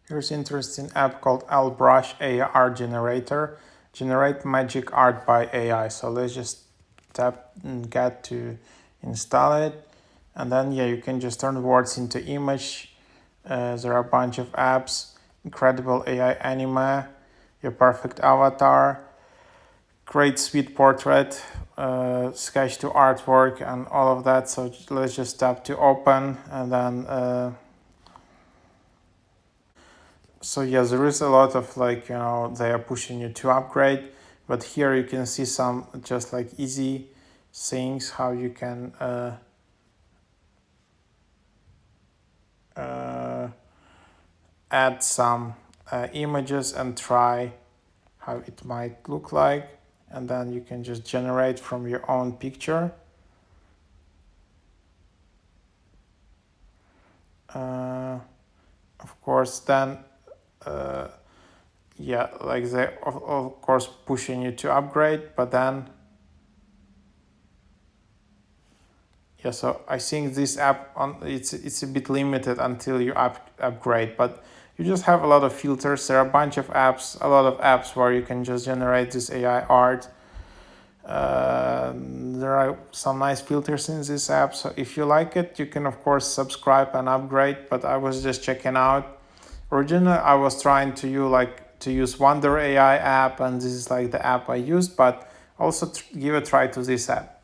Here's an interesting app called AIBrush AI generator. Generate magic art by AI. So let's just tap and get to install it. And then yeah, you can just turn words into image. There are a bunch of apps. Incredible AI anime. Your perfect avatar. Great sweet portrait. Sketch to artwork and all of that. So let's just tap to open and then so yeah, there is a lot of they are pushing you to upgrade, but here you can see some just like easy things how you can add some images and try how it might look like, and then you can just generate from your own picture. Of course, then yeah, like they of course pushing you to upgrade, but then yeah, so I think this app it's a bit limited until you upgrade, but you just have a lot of filters. There are a bunch of apps, a lot of apps where you can just generate this AI art. There are some nice filters in this app, so if you like it, you can of course subscribe and upgrade. But I was just checking out. Originally, I was trying to use Wonder AI app, and this is like the app I used, but also give a try to this app.